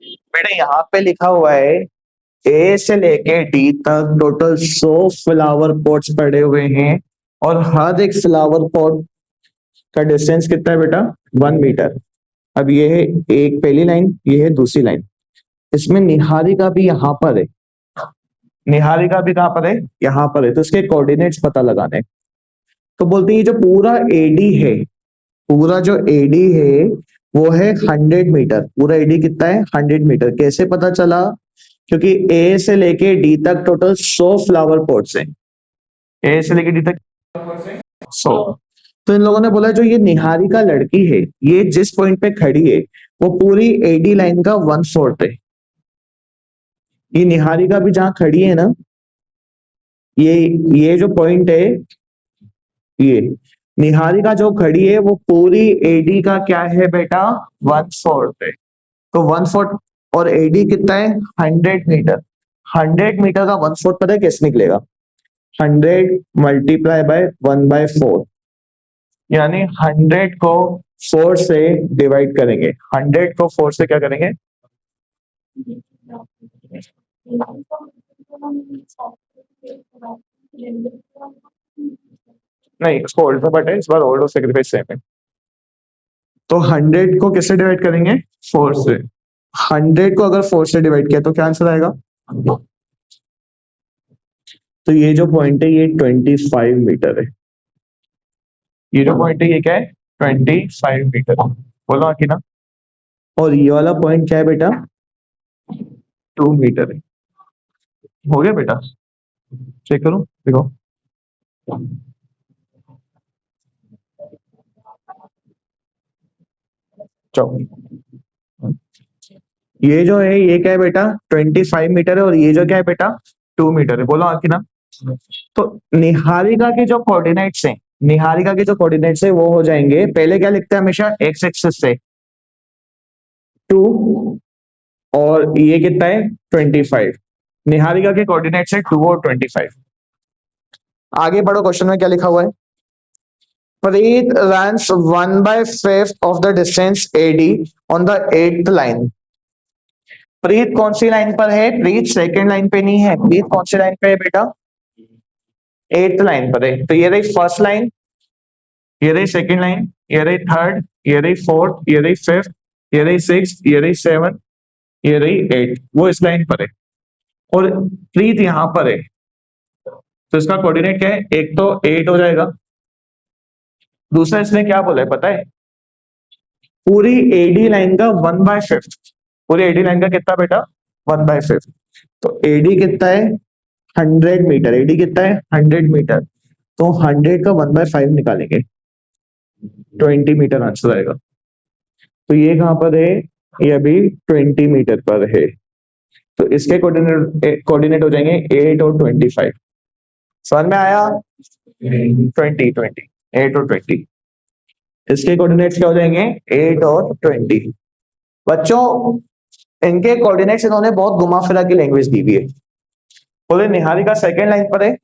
बेटा यहाँ पे लिखा हुआ है ए से लेके डी तक टोटल 100 फ्लावर पॉट्स पड़े हुए हैं और हर एक फ्लावर पॉट का डिस्टेंस कितना है बेटा 1 मीटर। अब ये है एक पहली लाइन, ये है दूसरी लाइन। इसमें निहारिका भी यहाँ पर है, निहारिका भी कहाँ पर है, यहाँ पर है। तो इसके कोऑर्डिनेट्स पता लगाने। तो बोलते हैं ये जो पूरा एडी है, पूरा जो एडी है वो है 100 मीटर। पूरा एडी कितना है 100 मीटर। कैसे पता चला? क्योंकि ए से लेके डी तक टोटल 100 फ्लावर पॉट्स हैं। ए से लेके डी तक 100। तो इन लोगों ने बोला जो ये निहारिका लड़की है, ये जिस पॉइंट पे खड़ी है वो पूरी एडी लाइन का 1/4 है। ये निहारिका भी जहां खड़ी है ना, ये जो पॉइंट है, ये निहारिका जो खड़ी है वो पूरी एडी का क्या है बेटा 1/4 है। तो 1/4 और एडी कितना है 100 मीटर। 100 मीटर का 1/4 पता है कैसे निकलेगा? 100 मल्टीप्लाई बाय 1/4, यानी 100 को 4 से डिवाइड करेंगे। 100 को 4 से क्या करेंगे? नहीं, इसको ओल्ड में बटे, इस बार ओल्ड और सेक्रीफाइस सेम है। तो 100 को किससे डिवाइड करेंगे? 4 से। 100 को अगर 4 से डिवाइड किया तो क्या आंसर आएगा? तो ये जो पॉइंट है ये 25 मीटर है। ये जो पॉइंट है ये क्या है 25 मीटर। बोलो आखिर ना। और ये वाला पॉइंट क्या है बेटा 2 मीटर है। हो गया बेटा? चेक करो, देखो। चलो, ये जो है ये क्या है बेटा 25 मीटर है और ये जो क्या है बेटा 2 मीटर है। बोलो आखिर ना। तो निहारिका के जो कोऑर्डिनेट्स हैं, निहारिका के जो कोऑर्डिनेट्स है वो हो जाएंगे, पहले क्या लिखते हैं हमेशा एक्स एक्सिस से 2 और ये कितना है 25। निहारिका के कोऑर्डिनेट्स है 2 और 25। आगे बढ़ो, क्वेश्चन में क्या लिखा हुआ है? Preet runs 1/5 of the distance AD on the 8th line. प्रीत कौन सी लाइन पर है? प्रीत सेकंड लाइन पे नहीं है। प्रीत कौन सी लाइन पे है बेटा? 8th लाइन पर है। तो ये रही फर्स्ट लाइन, ये रही सेकंड लाइन, ये रही थर्ड, ये रही फोर्थ, ये रही फिफ्थ, ये रही सिक्स, ये रही सेवन, ये रही 8। वो इस लाइन पर है और प्रीत यहां पर है। तो इसका कोऑर्डिनेट क्या है? एक तो 8 हो जाएगा, दूसरा इसने क्या बोला है पता है? पूरी एडी लाइन का 1/5। पूरी एडी लाइन का कितना बेटा 1/5। तो एडी कितना है 100 मीटर। एडी कितना है 100 मीटर। तो 100 का 1/5 निकालेंगे, 20 मीटर आंसर आएगा। तो ये कहां पर है? ये अभी 20 मीटर पर है। तो इसके कोऑर्डिनेट हो जाएंगे 8 और 25। समझ में आया? 20 8 और 20। इसके कोऑर्डिनेट्स क्या हो जाएंगे 8 और 20। बच्चों इनके कोऑर्डिनेट्स इन्होंने बहुत घुमा फिरा की लैंग्वेज दी हुई है। बोले निहारिका सेकंड लाइन पर है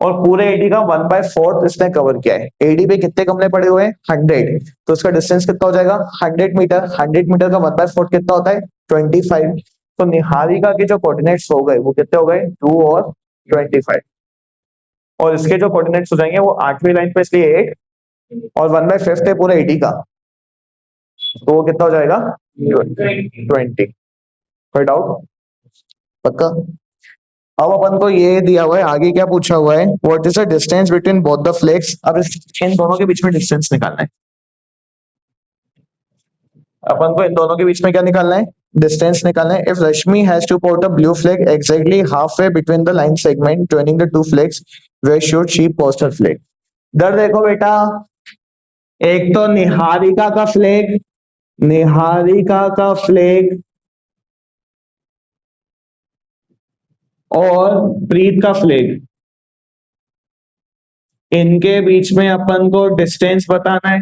और पूरे एडी का 1/4 इसने कवर किया है। एडी पे कितने गमले पड़े हुए हैं 100। तो इसका डिस्टेंस कितना हो जाएगा 100 मीटर। 100 मीटर का 1/4 कितना होता है 25। तो निहारिका के जो कोऑर्डिनेट्स हो गए वो कितने हो गए 2 और 25। और इसके जो कोऑर्डिनेट्स हो जाएंगे वो 8वीं लाइन पे, इसलिए 8 और 1/5 है पूरे एडी का, तो वो कितना हो जाएगा 20। कोई डाउट? पक्का? अब अपन को ये दिया हुआ है, आगे क्या पूछा हुआ है? What is the distance between both the flags. अब इन दोनों के बीच में डिस्टेंस निकालना है। अपन को इन दोनों के बीच में क्या निकालना है? डिस्टेंस निकालना है। If Rashmi has to post a blue flag exactly half way between the line segment joining the two flags, where should she post her flag. इधर देखो बेटा, एक तो निहारिका का फ्लैग, निहारिका का फ्लैग और प्रीत का फ्लैग, इनके बीच में अपन को डिस्टेंस बताना है।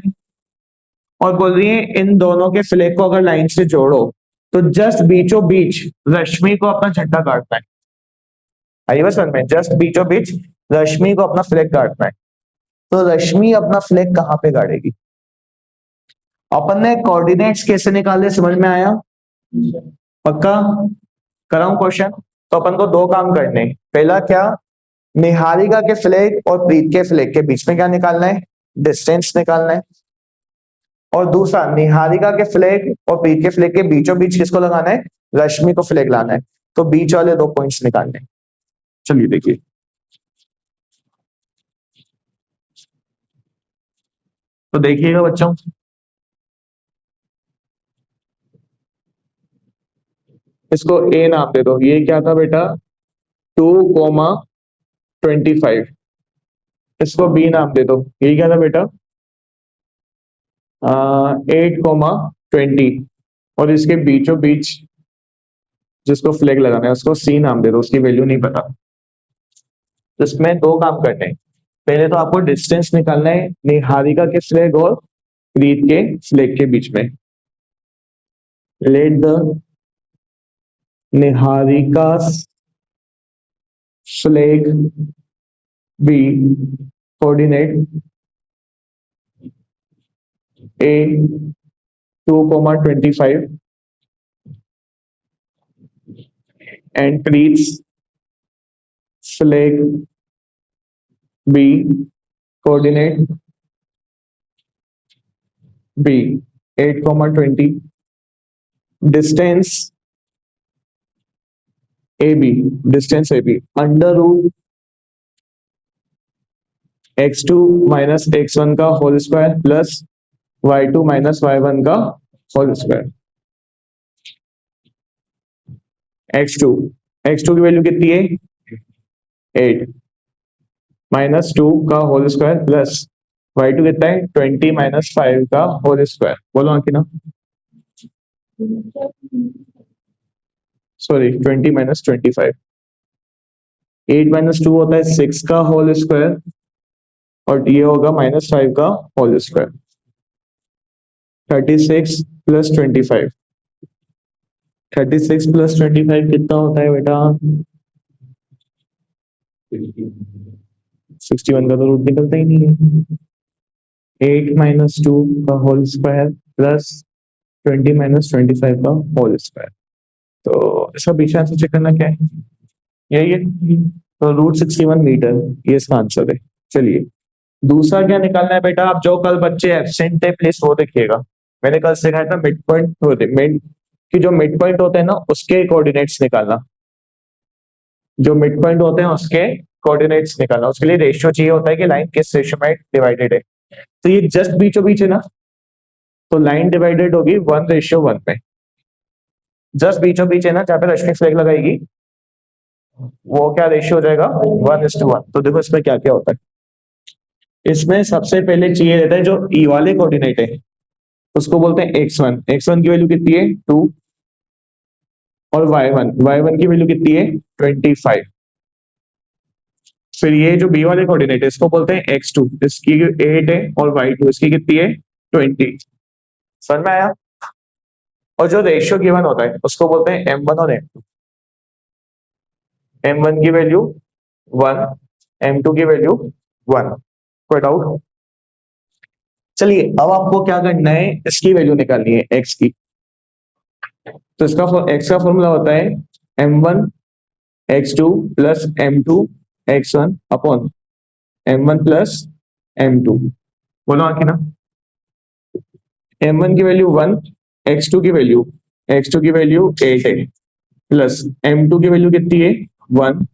और बोल रही है इन दोनों के फ्लैग को अगर लाइन से जोड़ो तो जस्ट बीचों बीच रश्मि को अपना झंडा काटना है। आई बस में जस्ट बीचों बीच रश्मि को अपना फ्लैग काटना है। तो रश्मि अपना फ्लैग कहां पे गाड़ेगी? अपन ने कोऑर्डिनेट्स कैसे निकाले समझ में आया? पक्का कराऊं क्वेश्चन? तो अपन को दो काम करने हैं। पहला क्या, निहारिका के फ्लैग और प्रीत के फ्लैग के बीच में क्या निकालना है, डिस्टेंस निकालना है। और दूसरा, निहारिका के फ्लैग और प्रीत के फ्लैग के बीचों बीच किसको लगाना है, रश्मि को फ्लैग लाना है। तो बीच वाले दो पॉइंट्स निकालने हैं। चलिए देखिए, तो देखिएगा बच्चों, इसको ए नाम दे दो। ये क्या था बेटा, 2,25। इसको बी नाम दे दो। ये क्या था बेटा, 8,20। और इसके बीचों बीच जिसको फ्लैग लगाना है उसको सी नाम दे दो, उसकी वैल्यू नहीं पता। तो इसमें दो काम करने हैं। पहले तो आपको डिस्टेंस निकालना है निहारिका के फ्लैग और प्रीत के फ्लैग के बीच में। Let the Niharika flag B coordinate a 2,25 and Preet's flag B coordinate B 8,20. Distance AB under root x2 minus x1 का whole square plus y2 minus y1 का होल स्क्वायर। x2 x2 की value कितनी है, 8 minus 2 का whole square plus y2 कितना है, 20 minus 5 का whole square. बोलो आंकी ना, सॉरी 20 माइनस 25। 8 माइनस 2 होता है 6 का होल स्क्वायर और ये होगा -5 का होल स्क्वायर। 36 प्लस 25, 36 प्लस 25 कितना होता है बेटा, 61 का तो रूट निकलता ही नहीं है। 8 माइनस 2 का होल स्क्वायर प्लस 20 माइनस 25 का होल स्क्वायर। तो इसका पीछे आंसर चेक करना क्या है, यही है। तो √61 मीटर ये इसका आंसर है। चलिए दूसरा क्या निकालना है बेटा, आप जो कल बच्चे एब्सेंट थे प्लीज वो देखिएगा। मैंने कल सिखाया था मिड पॉइंट होते, मिड की जो मिड पॉइंट होते हैं ना उसके कोऑर्डिनेट्स निकालना। जो मिड पॉइंट होते हैं उसके कोऑर्डिनेट्स निकालना, उसके लिए रेशियो चाहिए होता है कि लाइन किस रेशियो में डिवाइडेड है। तो ये जस्ट बीचों बीच है ना, तो लाइन डिवाइडेड होगी 1:1 में। जस्ट बीचों बीच है ना जहाँ पे रश्मि फ्लैग लगाएगी, वो क्या रेशियो हो जाएगा, 1:1। तो देखो इसमें क्या क्या होता है। इसमें सबसे पहले चाहिए रहता है जो ई वाले कोऑर्डिनेट है उसको बोलते हैं x1। x1 की वैल्यू कितनी है, 2। और y1 की वैल्यू कितनी है, 25। फिर ये जो बी वाले कोऑर्डिनेट है इसको बोलते हैं x2, इसकी 8 है और y2 इसकी कितनी है, 20। समझ में आया। और जो रेशियो गिवन होता है उसको बोलते हैं m1 और m2। m1 की वैल्यू 1, m2 की वैल्यू 1। कोई डाउट? चलिए अब आपको क्या करना है, इसकी वैल्यू निकालनी है x की। तो इसका x का फॉर्मूला होता है m1 x2 plus m2 x1 upon m1 plus m2। बोलो आखिर ना, m1 की वैल्यू 1, x2 की वैल्यू 8 है प्लस m2 की वैल्यू कितनी है, 1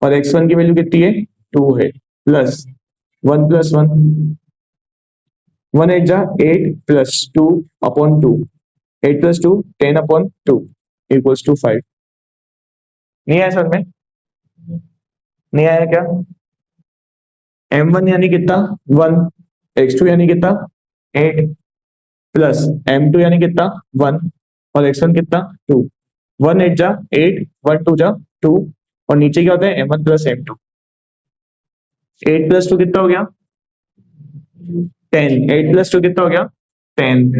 और x1 की वैल्यू कितनी है, 2 है प्लस 1 प्लस 1, 1 8 जा 8 plus 2 upon 2, 8 plus 2 10 upon 2 equals to 5। नहीं आया सर में, नहीं आया क्या? m1 यानी कितना, 1, x2 यानी कितना, 8 प्लस m2 यानी कितना, 1 और x1 कितना, 2। 1 8 जा 8, 1 2 जा 2 और नीचे क्या होता है m1 प्लस m2। 8 प्लस 2 कितना हो गया, 10। 8 प्लस 2 कितना हो गया, 10।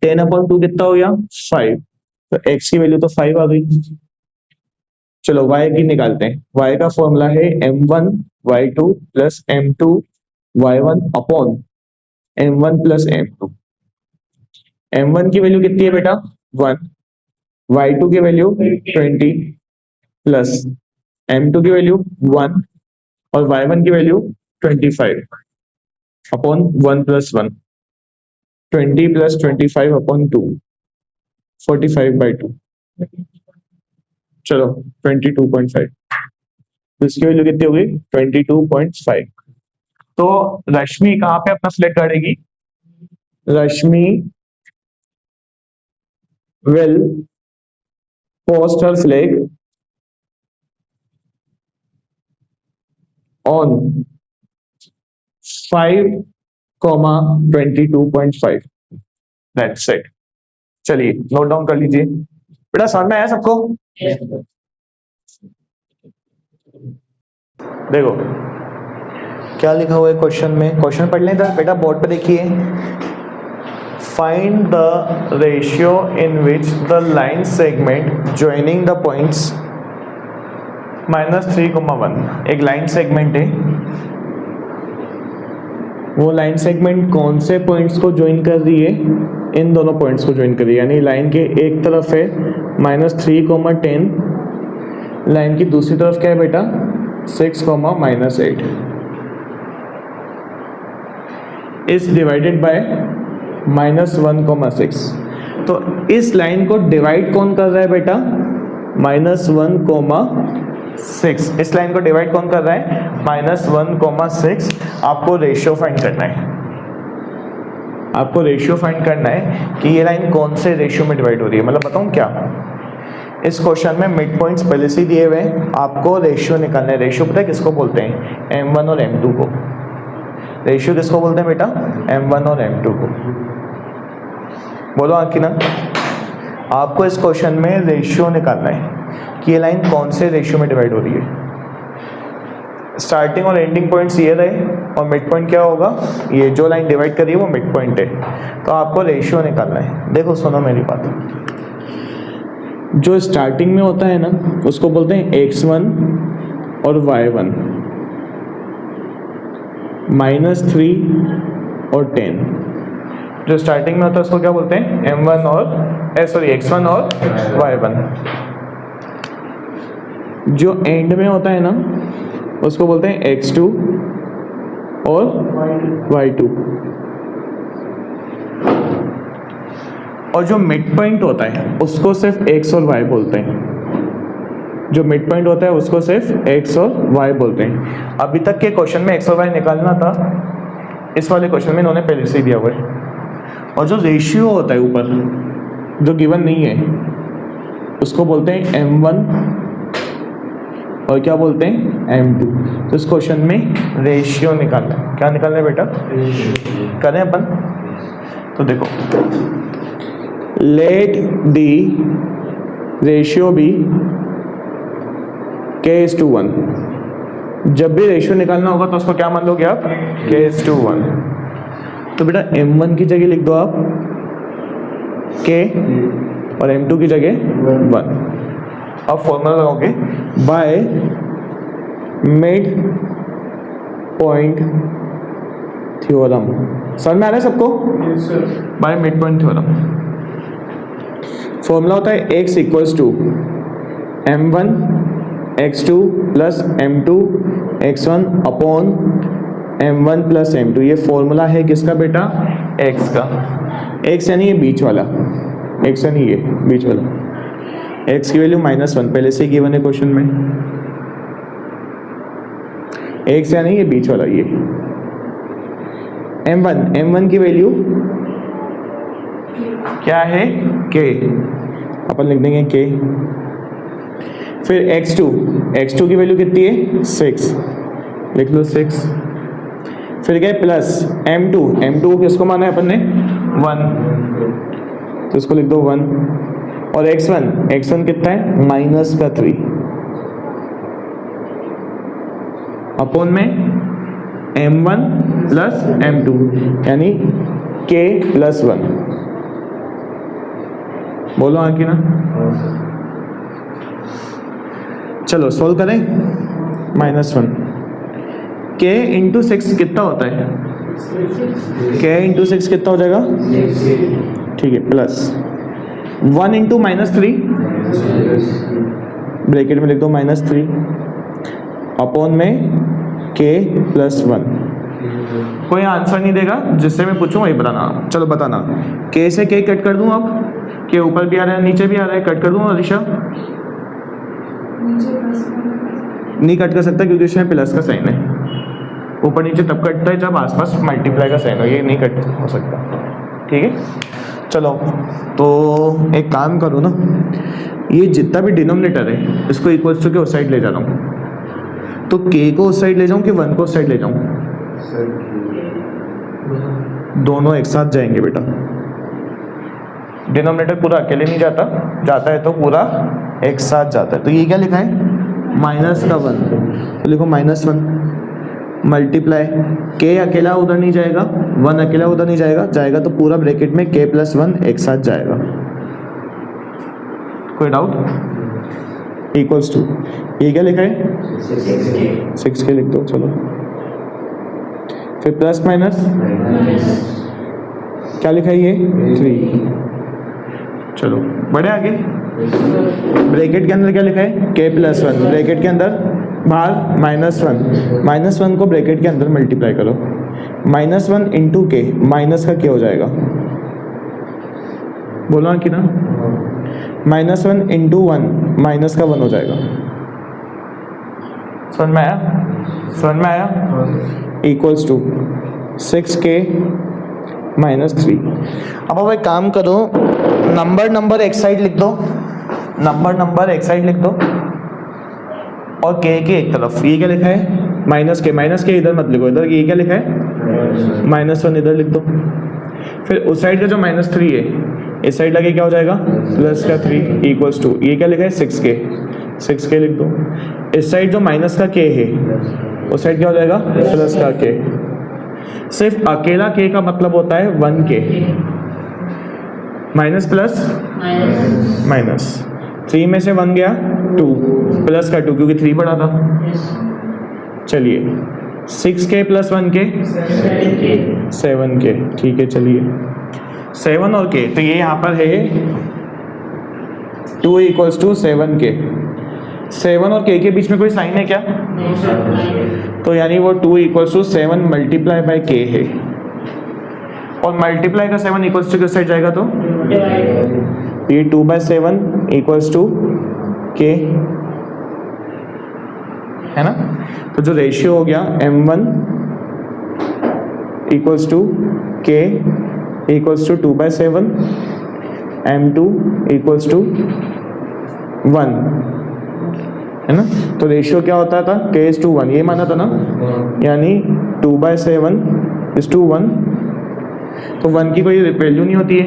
10 अपॉन 2 कितना हो गया, 5। तो x की वैल्यू तो 5 आ गई। चलो y की निकालते हैं। y का फॉर्मूला है m1 y2 plus m2 y1 upon m1 plus m2। m1 की वैल्यू कितनी है बेटा, 1 y2 की वैल्यू 20 प्लस m2 की वैल्यू 1 और y1 की value 25 upon 1 plus 1, 20 plus 25 upon 2, 45 by 2। चलो 22.5, इसकी वैल्यू कितनी होगी 22.5। तो रश्मि कहाँ पे अपना फ्लैग गाड़ेगी? रश्मि will post her flag on 5,22.5, that's it. चलिए नोट डाउन कर लीजिए बेटा, समझ में आया सबको? देखो क्या लिखा हुआ है क्वेश्चन में, क्वेश्चन पढ़ लें इधर बेटा, बोर्ड पे देखिए। Find the ratio in which the line segment joining the points -3,1। एक लाइन सेगमेंट है, वो लाइन सेगमेंट कौन से पॉइंट्स को ज्वाइन कर रही है? इन दोनों पॉइंट्स को ज्वाइन कर रही है, यानी लाइन के एक तरफ है -3,10, लाइन की दूसरी तरफ क्या है बेटा 6,-8 इज डिवाइडेड बाय -1,6। तो इस लाइन को डिवाइड कौन कर रहा है बेटा? -1,6। इस लाइन को डिवाइड कौन कर रहा है? -1,6। आपको रेशियो फाइंड करना है, आपको रेशियो फाइंड करना है कि ये लाइन कौन से रेशियो में डिवाइड हो रही है। मतलब बताऊं क्या, इस क्वेश्चन में मिड पॉइंट्स पहले से दिए हुए हैं, आपको रेशियो निकालना है। रेशियो पता है किसको बोलते हैं? m1 और m2 को। रेशियो किसको बोलते हैं बेटा? m1 और m2 को। बोलो हाँ कि ना? आपको इस क्वेश्चन में रेशियो निकालना है कि ये लाइन कौन से रेशियो में डिवाइड हो रही है। स्टार्टिंग और एंडिंग पॉइंट्स ये रहे और मिड पॉइंट क्या होगा? ये जो लाइन डिवाइड कर रही है वो मिड पॉइंट है। तो आपको रेशियो निकालना है। देखो सुनो मेरी बात, जो स्टार्टिंग में होता है ना उसको बोलते हैं x1 और y1, -3 और 10। जो स्टार्टिंग में होता है उसको क्या बोलते हैं? m1 और x1 और y1। जो एंड में होता है ना उसको बोलते हैं x2 और y2। और जो मिड पॉइंट होता है उसको सिर्फ x और y बोलते हैं। जो मिड पॉइंट होता है उसको सिर्फ x और y बोलते हैं। अभी तक के क्वेश्चन में x और y निकालना था, इस वाले क्वेश्चन में इन्होंने पहले से ही दिया हुआ है। और जो रेशियो होता है ऊपर जो गिवन नहीं है उसको बोलते हैं m1 और क्या बोलते हैं m2। तो इस क्वेश्चन में रेशियो निकालना है। क्या निकालना है बेटा? करें अपन। तो देखो, let the ratio B k:1। जब भी रेशियो निकालना होगा तो उसको क्या मान लोगे आप? k:1। तो बेटा m1 की जगह लिख दो आप k और m2 की जगह 1। अब फॉर्मूला लगाओगे बाय मिड पॉइंट थ्योरम। समझ में आ रहा है सबको? By mid point theorem formula होता है x equals to m1 x2 plus m2 x1 upon m1 plus m2। ये फॉर्मूला है किसका बेटा? x का। x यानी ये बीच वाला, x यानी ये बीच वाला। x की वैल्यू -1 पहले से गिवन है क्वेश्चन में। x यानी ये बीच वाला, ये m1 की वैल्यू क्या है? k। अपन लिख देंगे k। फिर x2 की वैल्यू कितनी है? 6, लिख लो 6। फिर क्या है? प्लस m2 किसको माना है अपन ने? 1, तो इसको लिख दो 1। और x1 कितना है? -3 अपॉन में m1 प्लस m2 यानी k प्लस 1। बोलो हाँ कि ना? चलो सोल्व करें। -1 k इंटू 6 कितना होता है? k इंटू 6 कितना हो जाएगा? ठीक है, प्लस 1 इंटू -3, ब्रैकेट में लिख दो -3 अपॉन में k + 1। कोई आंसर नहीं देगा, जिससे मैं पूछूं वही बताना। चलो बताना, k से k कट कर दूं, अब k ऊपर भी आ रहा है नीचे भी आ रहा है, कट कर दूं अलीशा? नहीं कट कर सकता क्योंकि इसमें प्लस का साइन है, ऊपर नीचे तब कटता है जब आसपास मल्टीप्लाई का साइन हो, ये नहीं कट हो सकता। ठीक है, चलो तो एक काम करो ना, ये जितना भी डिनोमिनेटर है इसको इक्वल्स टू के उस साइड ले जा रहा हूँ, तो k को उस साइड ले जाऊँ कि 1 को उस साइड ले जाऊँ? दोनों एक साथ जाएंगे बेटा, डिनोमिनेटर पूरा अकेले नहीं जाता, जाता है तो पूरा एक साथ जाता है। तो ये क्या लिखा है? -1, तो लिखो -1 मल्टीप्लाई k अकेला उधर नहीं जाएगा, 1 अकेला उधर नहीं जाएगा, जाएगा तो पूरा ब्रैकेट में k + 1 एक साथ जाएगा। कोई डाउट? इक्वल्स टू ये क्या लिखा है? 6k लिख दो। चलो फिर प्लस माइनस क्या लिखा है? ये 3। चलो बढ़े आगे, ब्रैकेट के अंदर क्या लिखा है? k + 1, ब्रैकेट के अंदर बाहर -1, -1 को ब्रैकेट के अंदर मल्टीप्लाई करो, -1 इंटू के, माइनस का क्या हो जाएगा? बोलो कि ना, -1 इंटू 1, माइनस का 1 हो जाएगा। समझ में आया? समझ में आया? Equals to 6k - 3। अब एक काम करो, नंबर एक साइड लिख दो, नंबर एक साइड लिख दो और k के एक तरफ। ये क्या लिखा है? -k इधर मत लिखो, इधर ये क्या लिखा है? -1 इधर लिख दो। फिर उस साइड का जो -3 है इस साइड लगे क्या हो जाएगा? प्लस का 3 इक्वल्स टू ये क्या लिखा है? 6k लिख दो। इस साइड जो माइनस का k है उस साइड क्या हो जाएगा? प्लस का k। सिर्फ अकेला k का मतलब होता है 1k, माइनस प्लस माइनस, 3 में से 1 गया 2, प्लस का 2 क्योंकि 3 बड़ा था। चलिए 6k + 1k 7k। ठीक है, चलिए 7 और k, तो ये यहाँ पर है 2 = 7k। 7 और k के बीच में कोई साइन है क्या? तो यानी वो 2 = 7 मल्टीप्लाई बाय k है, और मल्टीप्लाई का 7 इक्वल्स टू किस साइड जाएगा? तो ये 2/7 = k है ना। तो जो रेशियो हो गया m1 = k = 2/7, m2 = 1 है ना। तो रेशियो क्या होता था? k:1, ये माना था ना, यानी 2/7 = 1। तो 1 की कोई वैल्यू नहीं होती है,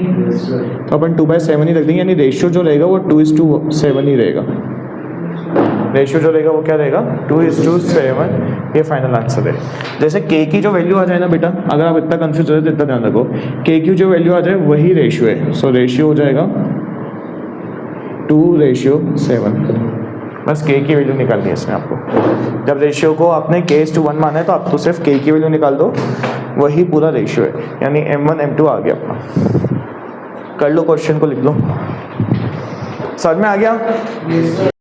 तो अपन 2/7 ही रख देंगे, यानी रेशियो जो रहेगा वो 2:7 ही रहेगा। रेशियो जो रहेगा वो क्या रहेगा? 2:7। ये फाइनल आंसर है। जैसे k की जो वैल्यू आ जाए ना बेटा, अगर आप इतना कंफ्यूज हो जाए तो इतना ध्यान रखो, k की जो वैल्यू आ जाए वही रेशियो है। सो रेशियो हो जाएगा 2:7। बस k की वैल्यू निकालनी है इसमें आपको। जब रेशियो को आपने k:1 माना है तो आप तो सिर्फ k की वैल्यू निकाल दो, वही पूरा रेशियो है, यानी m1 m2 आ गया अपना। कर लो, क्वेश्चन को लिख लो। समझ में आ गया?